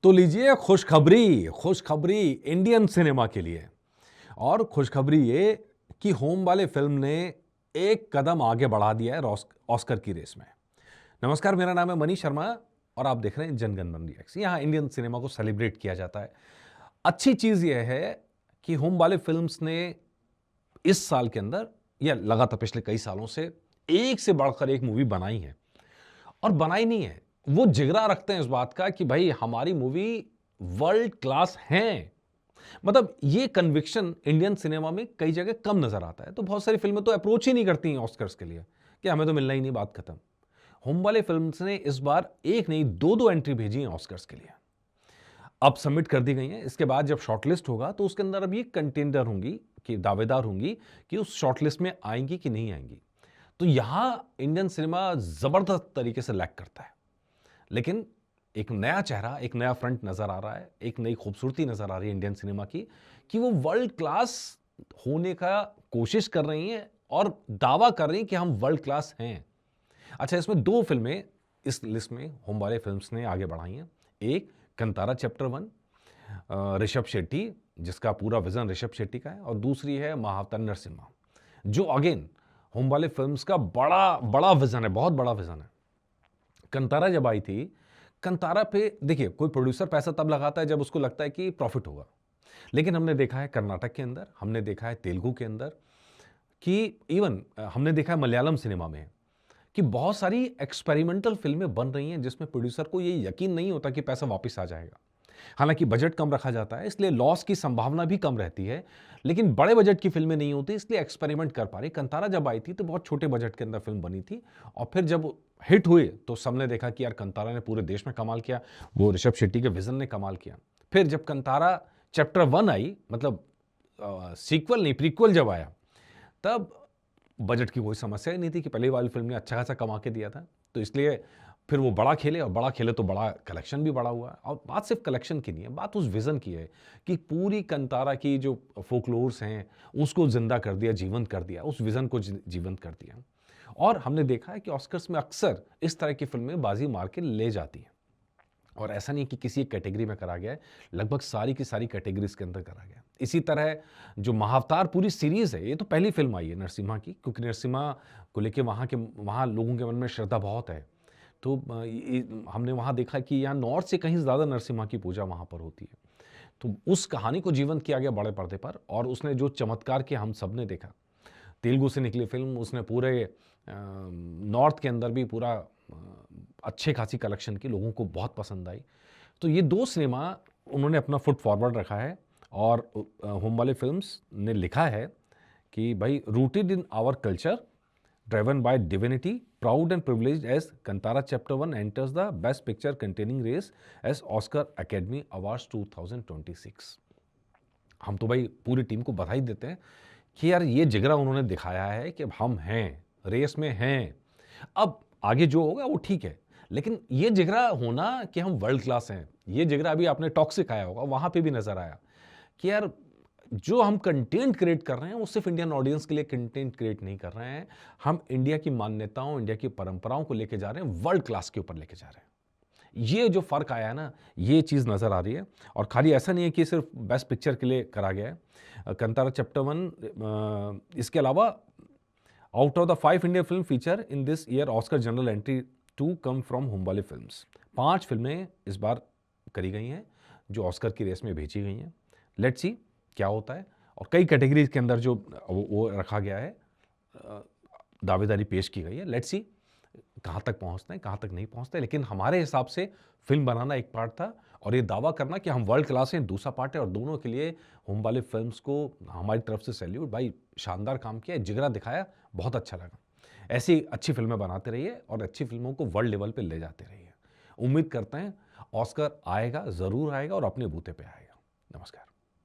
तो लीजिए खुशखबरी, खुशखबरी इंडियन सिनेमा के लिए। और खुशखबरी ये कि होम वाले फिल्म ने एक कदम आगे बढ़ा दिया है ऑस्कर की रेस में। नमस्कार, मेरा नाम है मनीष शर्मा और आप देख रहे हैं जनगण मन रिएक्ट्स। यहाँ इंडियन सिनेमा को सेलिब्रेट किया जाता है। अच्छी चीज यह है कि होम वाले फिल्म्स ने इस साल के अंदर या लगातार पिछले कई सालों से एक से बढ़कर एक मूवी बनाई है। और बनाई नहीं है, वो जिगरा रखते हैं इस बात का कि भाई हमारी मूवी वर्ल्ड क्लास है। मतलब ये कन्विक्शन इंडियन सिनेमा में कई जगह कम नजर आता है। तो बहुत सारी फिल्में तो अप्रोच ही नहीं करती हैं ऑस्कर्स के लिए कि हमें तो मिलना ही नहीं, बात खत्म। होम वाले फिल्म्स ने इस बार एक नहीं दो दो एंट्री भेजी हैं ऑस्कर्स के लिए। अब सबमिट कर दी गई हैं। इसके बाद जब शॉर्टलिस्ट होगा तो उसके अंदर अब ये कंटेंडर होंगी कि दावेदार होंगी कि उस शॉर्टलिस्ट में आएंगी कि नहीं आएंगी। तो यहां इंडियन सिनेमा जबरदस्त तरीके से लैक करता है। लेकिन एक नया चेहरा, एक नया फ्रंट नजर आ रहा है, एक नई खूबसूरती नजर आ रही है इंडियन सिनेमा की कि वो वर्ल्ड क्लास होने का कोशिश कर रही हैं और दावा कर रही हैं कि हम वर्ल्ड क्लास हैं। अच्छा, इसमें दो फिल्में इस लिस्ट में होम वाले फिल्म्स ने आगे बढ़ाई हैं। एक कंतारा चैप्टर 1, ऋषभ शेट्टी, जिसका पूरा विजन ऋषभ शेट्टी का है, और दूसरी है महाअवतार नरसिम्हा, जो अगेन होम वाले फिल्म्स का बड़ा बड़ा विजन है, बहुत बड़ा विजन है। कंतारा जब आई थी, कंतारा पे देखिए कोई प्रोड्यूसर पैसा तब लगाता है जब उसको लगता है कि प्रॉफिट होगा। लेकिन हमने देखा है कर्नाटक के अंदर, हमने देखा है तेलुगु के अंदर, कि इवन हमने देखा है मलयालम सिनेमा में कि बहुत सारी एक्सपेरिमेंटल फिल्में बन रही हैं जिसमें प्रोड्यूसर को ये यकीन नहीं होता कि पैसा वापस आ जाएगा। हालांकि बजट कम रखा जाता है, इसलिए लॉस की संभावना भी कम रहती है। लेकिन बड़े बजट की फिल्में नहीं होती, इसलिए एक्सपेरिमेंट कर पा रही। कंतारा जब आई थी तो बहुत छोटे बजट के अंदर फिल्म बनी थी, और फिर जब हिट हुए तो सबने देखा कि यार कंतारा ने पूरे देश में कमाल किया, वो ऋषभ शेट्टी के विजन ने कमाल किया। फिर जब कंतारा चैप्टर 1 आई, मतलब सीक्वल नहीं प्रीक्वल जब आया, तब बजट की कोई समस्या ही नहीं थी कि पहली वाली फिल्म ने अच्छा खासा कमा के दिया था। तो इसलिए फिर वो बड़ा खेले, और बड़ा खेले तो बड़ा कलेक्शन भी बड़ा हुआ। और बात सिर्फ कलेक्शन की नहीं है, बात उस विजन की है कि पूरी कंतारा की जो फोकलोर्स हैं उसको जिंदा कर दिया, जीवंत कर दिया, उस विजन को जीवंत कर दिया। और हमने देखा है कि ऑस्कर्स में अक्सर इस तरह की फिल्में बाजी मार के ले जाती हैं। और ऐसा नहीं कि किसी एक कैटेगरी में करा गया है, लगभग सारी की सारी कैटेगरीज के अंदर करा गया। इसी तरह जो महाअवतार पूरी सीरीज है, ये तो पहली फिल्म आई है नरसिम्हा की, क्योंकि नरसिम्हा को लेके वहाँ लोगों के मन में श्रद्धा बहुत है। तो हमने वहाँ देखा कि यहाँ नॉर्थ से कहीं ज़्यादा नरसिम्हा की पूजा वहाँ पर होती है। तो उस कहानी को जीवंत किया गया बड़े पर्दे पर, और उसने जो चमत्कार किया हम सब ने देखा। तेलुगु से निकली फिल्म, उसने पूरे नॉर्थ के अंदर भी पूरा अच्छे खासी कलेक्शन की, लोगों को बहुत पसंद आई। तो ये दो सिनेमा उन्होंने अपना फुट फॉरवर्ड रखा है। और होम वाले फिल्म्स ने लिखा है कि भाई rooted in our culture, driven by divinity, proud and privileged as Kantara chapter 1 enters the best picture contending race as Oscar academy awards 2026। हम तो भाई पूरी टीम को बधाई देते हैं कि यार ये जिगरा उन्होंने दिखाया है कि अब हम हैं, रेस में हैं। अब आगे जो होगा वो ठीक है, लेकिन ये जिगरा होना कि हम वर्ल्ड क्लास हैं, ये जिगरा अभी आपने टॉक्सिक आया होगा, वहां पे भी नजर आया कि यार जो हम कंटेंट क्रिएट कर रहे हैं वो सिर्फ इंडियन ऑडियंस के लिए कंटेंट क्रिएट नहीं कर रहे हैं, हम इंडिया की मान्यताओं, इंडिया की परंपराओं को लेके जा रहे हैं, वर्ल्ड क्लास के ऊपर लेके जा रहे हैं। ये जो फर्क आया है ना, ये चीज नजर आ रही है। और खाली ऐसा नहीं है कि सिर्फ बेस्ट पिक्चर के लिए करा गया है कंतारा चैप्टर 1, इसके अलावा out of the 5 Indian film feature in this year Oscar general entry 2 come from home वाले फिल्म्स। 5 फिल्में इस बार करी गई हैं जो ऑस्कर की रेस में भेजी गई हैं। लेट्स सी क्या होता है। और कई कैटेगरीज के अंदर जो वो रखा गया है, दावेदारी पेश की गई है। लेट्स सी कहाँ तक पहुँचते हैं, कहाँ तक नहीं पहुँचते। लेकिन हमारे हिसाब से फिल्म बनाना एक पार्ट था, और ये दावा करना कि हम वर्ल्ड क्लास हैं दूसरा पार्ट है। और दोनों के लिए होम वाले फिल्म्स को हमारी तरफ से सैल्यूट। भाई शानदार काम किया, जिगरा दिखाया, बहुत अच्छा लगा। ऐसी अच्छी फिल्में बनाते रहिए और अच्छी फिल्मों को वर्ल्ड लेवल पे ले जाते रहिए। उम्मीद करते हैं ऑस्कर आएगा, ज़रूर आएगा और अपने बूते पे आएगा। नमस्कार।